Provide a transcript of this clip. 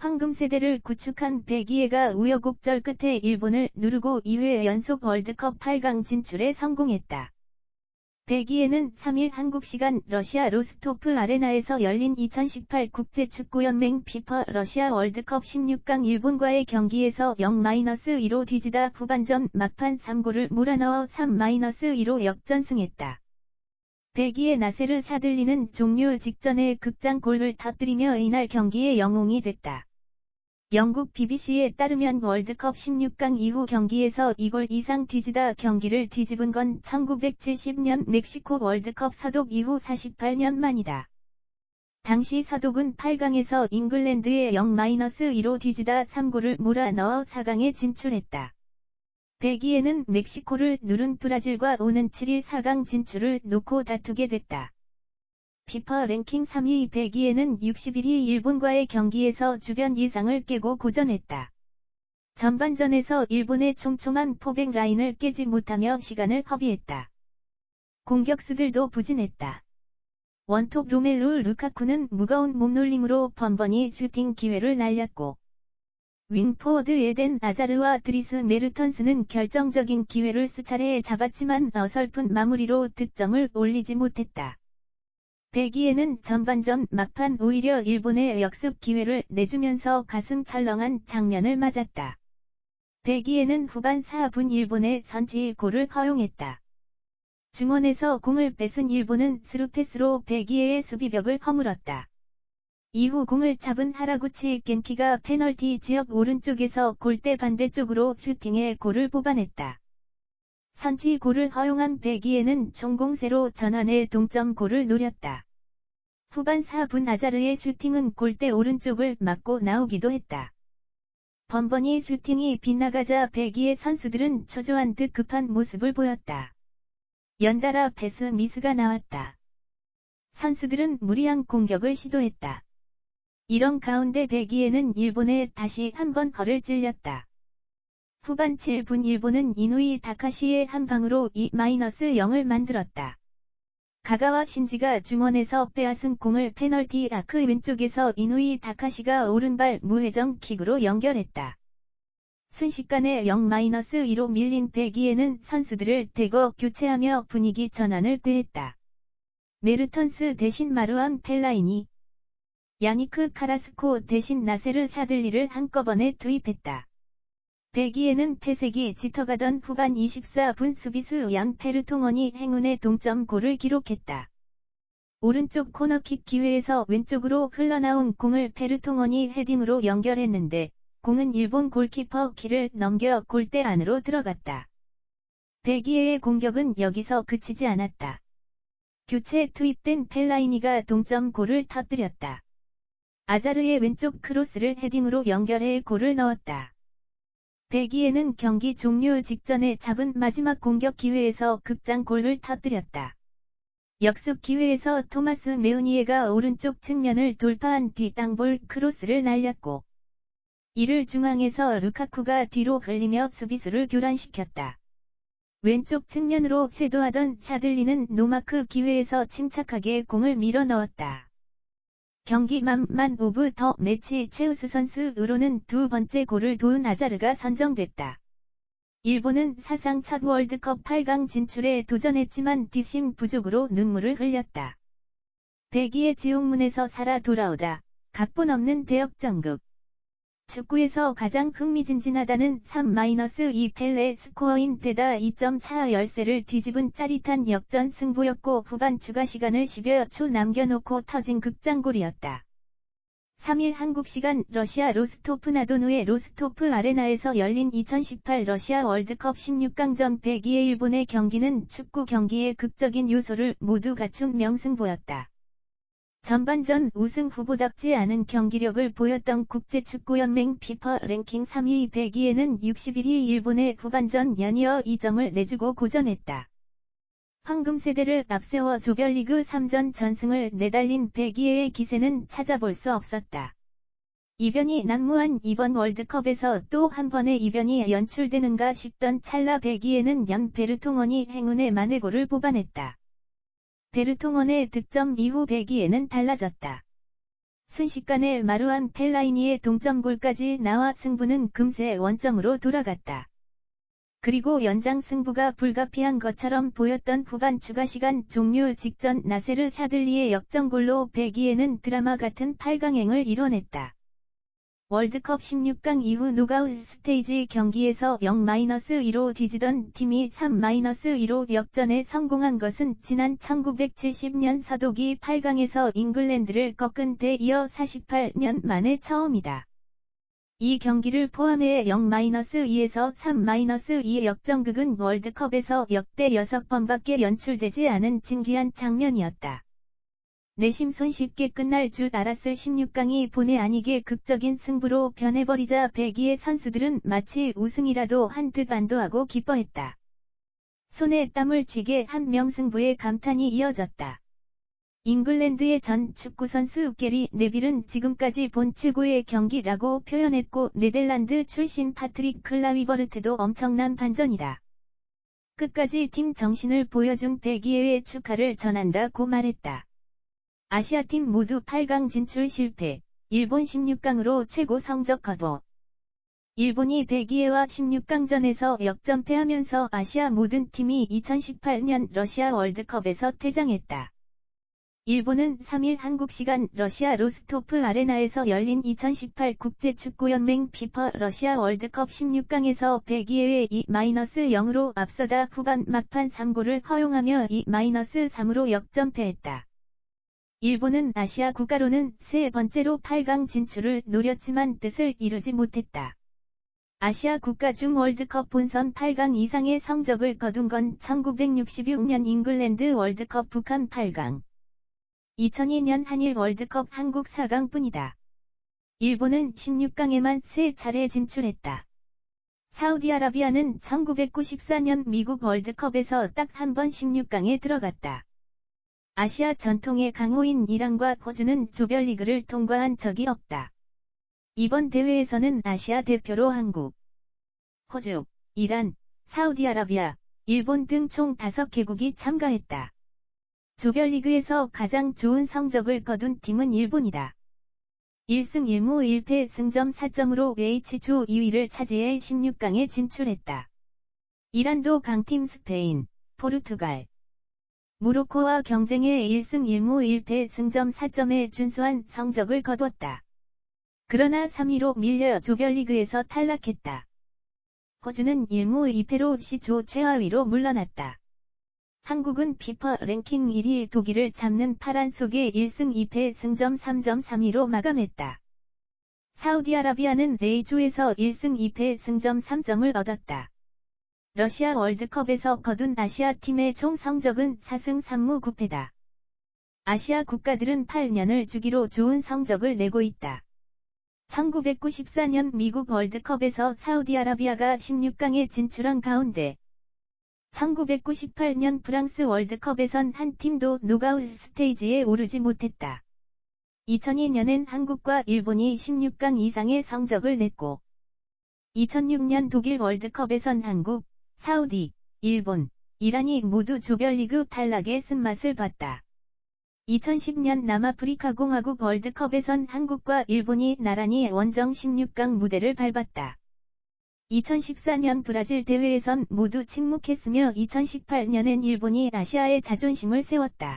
황금 세대를 구축한 백이해가 우여곡절 끝에 일본을 누르고 2회 연속 월드컵 8강 진출에 성공했다. 백이해는 3일 한국 시간 러시아 로스토프 아레나에서 열린 2018 국제축구연맹 피파 러시아 월드컵 16강 일본과의 경기에서 0-2로 뒤지다 후반전 막판 3골을 몰아넣어 3-2로 역전승했다. 백이해 나세르 샤들리는 종료 직전에 극장골을 터뜨리며 이날 경기의 영웅이 됐다. 영국 BBC에 따르면 월드컵 16강 이후 경기에서 2골 이상 뒤지다 경기를 뒤집은 건 1970년 멕시코 월드컵 서독 이후 48년 만이다. 당시 서독은 8강에서 잉글랜드에 0-2로 뒤지다 3골을 몰아넣어 4강에 진출했다. 백이해는 멕시코를 누른 브라질과 오는 7일 4강 진출을 놓고 다투게 됐다. 피파 랭킹 3위 백이해는 61위 일본과의 경기에서 주변 예상을 깨고 고전했다. 전반전에서 일본의 촘촘한 포백 라인을 깨지 못하며 시간을 허비했다. 공격수들도 부진했다. 원톱 로멜루 루카쿠는 무거운 몸놀림으로 번번이 슈팅 기회를 날렸고 윙포워드 에덴 아자르와 드리스 메르턴스는 결정적인 기회를 수차례 잡았지만 어설픈 마무리로 득점을 올리지 못했다. 백이해는 전반전 막판 오히려 일본의 역습 기회를 내주면서 가슴 철렁한 장면을 맞았다. 백이해는 후반 4분 일본의 선취 골을 허용했다. 중원에서 공을 뺏은 일본은 스루패스로 백이해의 수비벽을 허물었다. 이후 공을 잡은 하라구치 겐키가 페널티 지역 오른쪽에서 골대 반대쪽으로 슈팅해 골을 뽑아냈다. 선취 골을 허용한 백이해는 총공세로 전환해 동점 골을 노렸다. 후반 4분 아자르의 슈팅은 골대 오른쪽을 맞고 나오기도 했다. 번번이 슈팅이 빗나가자 백이해 선수들은 초조한 듯 급한 모습을 보였다. 연달아 패스 미스가 나왔다. 선수들은 무리한 공격을 시도했다. 이런 가운데 백이해는 일본에 다시 한번 허를 찔렸다. 후반 7분 일본은 이누이 다카시의 한 방으로 2-0을 만들었다. 가가와 신지가 중원에서 빼앗은 공을 페널티 아크 왼쪽에서 이누이 다카시가 오른발 무회전 킥으로 연결했다. 순식간에 0-2로 밀린 백이해는 선수들을 대거 교체하며 분위기 전환을 꾀했다. 메르턴스 대신 마루안 펠라이니, 야니크 카라스코 대신 나세르 샤들리를 한꺼번에 투입했다. 백이해는 패색이 짙어가던 후반 24분 수비수 얀 페르통원이 행운의 동점골을 기록했다. 오른쪽 코너킥 기회에서 왼쪽으로 흘러나온 공을 페르통원이 헤딩으로 연결했는데 공은 일본 골키퍼 키를 넘겨 골대 안으로 들어갔다. 백이해의 공격은 여기서 그치지 않았다. 교체 투입된 펠라이니가 동점골을 터뜨렸다. 아자르의 왼쪽 크로스를 헤딩으로 연결해 골을 넣었다. 백이해는 경기 종료 직전에 잡은 마지막 공격 기회에서 극장골을 터뜨렸다. 역습 기회에서 토마스 메우니에가 오른쪽 측면을 돌파한 뒤 땅볼 크로스를 날렸고 이를 중앙에서 루카쿠가 뒤로 흘리며 수비수를 교란시켰다. 왼쪽 측면으로 쇄도하던 샤들리는 노마크 기회에서 침착하게 공을 밀어 넣었다. 경기 만 오브 더 매치 최우수 선수로는 두 번째 골을 도운 아자르가 선정됐다. 일본은 사상 첫 월드컵 8강 진출에 도전했지만 뒷심 부족으로 눈물을 흘렸다. 백이해 지옥문에서 살아 돌아오다. 각본 없는 대역전극. 축구에서 가장 흥미진진하다는 3-2 펠레 스코어인 데다 2점 차 열세를 뒤집은 짜릿한 역전 승부였고 후반 추가 시간을 10여 초 남겨놓고 터진 극장골이었다. 3일 한국 시간 러시아 로스토프 나도누의 로스토프 아레나에서 열린 2018 러시아 월드컵 16강전 백이해 일본의 경기는 축구 경기의 극적인 요소를 모두 갖춘 명승부였다. 전반전 우승 후보답지 않은 경기력을 보였던 국제축구연맹 피파 랭킹 3위 백이해는 61위 일본의 후반전 연이어 2점을 내주고 고전했다. 황금 세대를 앞세워 조별리그 3전 전승을 내달린 백이해의 기세는 찾아볼 수 없었다. 이변이 난무한 이번 월드컵에서 또 한 번의 이변이 연출되는가 싶던 찰나 백이해는 얀 베르통원이 행운의 만회골을 뽑아냈다. 베르통원의 득점 이후 백이해는 달라졌다. 순식간에 마루안 펠라이니의 동점골까지 나와 승부는 금세 원점으로 돌아갔다. 그리고 연장 승부가 불가피한 것처럼 보였던 후반 추가시간 종료 직전 나세르 샤들리의 역전골로 벨기에는 드라마 같은 8강행을 이뤄냈다. 월드컵 16강 이후 노가웃 스테이지 경기에서 0-2로 뒤지던 팀이 3-2로 역전에 성공한 것은 지난 1970년 서독이 8강에서 잉글랜드를 꺾은 데 이어 48년 만에 처음이다. 이 경기를 포함해 0-2에서 3-2의 역전극은 월드컵에서 역대 6번밖에 연출되지 않은 진귀한 장면이었다. 내심 손쉽게 끝날 줄 알았을 16강이 본의 아니게 극적인 승부로 변해버리자 벨기에 선수들은 마치 우승이라도 한 듯 안도하고 기뻐했다. 손에 땀을 쥐게 한 명승부에 감탄이 이어졌다. 잉글랜드의 전 축구선수 게리 네빌은 지금까지 본 최고의 경기라고 표현했고 네덜란드 출신 파트릭 클라위버르트도 엄청난 반전이다. 끝까지 팀 정신을 보여준 벨기에의 축하를 전한다고 말했다. 아시아팀 모두 8강 진출 실패, 일본 16강으로 최고 성적 거둬. 일본이 벨기에와 16강전에서 역전패하면서 아시아 모든 팀이 2018년 러시아 월드컵에서 퇴장했다. 일본은 3일 한국 시간 러시아 로스토프 아레나에서 열린 2018 국제축구연맹 피파 러시아 월드컵 16강에서 벨기에에 2-0으로 앞서다 후반 막판 3골을 허용하며 2-3으로 역전패했다. 일본은 아시아 국가로는 세 번째로 8강 진출을 노렸지만 뜻을 이루지 못했다. 아시아 국가 중 월드컵 본선 8강 이상의 성적을 거둔 건 1966년 잉글랜드 월드컵 북한 8강, 2002년 한일 월드컵 한국 4강뿐이다. 일본은 16강에만 3차례 진출했다. 사우디아라비아는 1994년 미국 월드컵에서 딱 한 번 16강에 들어갔다. 아시아 전통의 강호인 이란과 호주는 조별리그를 통과한 적이 없다. 이번 대회에서는 아시아 대표로 한국, 호주, 이란, 사우디아라비아, 일본 등 총 5개국이 참가했다. 조별리그에서 가장 좋은 성적을 거둔 팀은 일본이다. 1승 1무 1패 승점 4점으로 H조 2위를 차지해 16강에 진출했다. 이란도 강팀 스페인, 포르투갈, 모로코와 경쟁해 1승 1무 1패 승점 4점에 준수한 성적을 거뒀다. 그러나 3위로 밀려 조별리그에서 탈락했다. 호주는 1무 2패로 C조 최하위로 물러났다. 한국은 피파 랭킹 1위 독일을 잡는 파란 속에 1승 2패 승점 3점 3위로 마감했다. 사우디아라비아는 A조에서 1승 2패 승점 3점을 얻었다. 러시아 월드컵에서 거둔 아시아 팀의 총 성적은 4승 3무 9패다. 아시아 국가들은 8년을 주기로 좋은 성적을 내고 있다. 1994년 미국 월드컵에서 사우디아라비아가 16강에 진출한 가운데 1998년 프랑스 월드컵에선 한 팀도 노가웃 스테이지에 오르지 못했다. 2002년엔 한국과 일본이 16강 이상의 성적을 냈고 2006년 독일 월드컵에선 한국, 사우디, 일본, 이란이 모두 조별리그 탈락의 쓴맛을 봤다. 2010년 남아프리카 공화국 월드컵에선 한국과 일본이 나란히 원정 16강 무대를 밟았다. 2014년 브라질 대회에선 모두 침묵했으며 2018년엔 일본이 아시아의 자존심을 세웠다.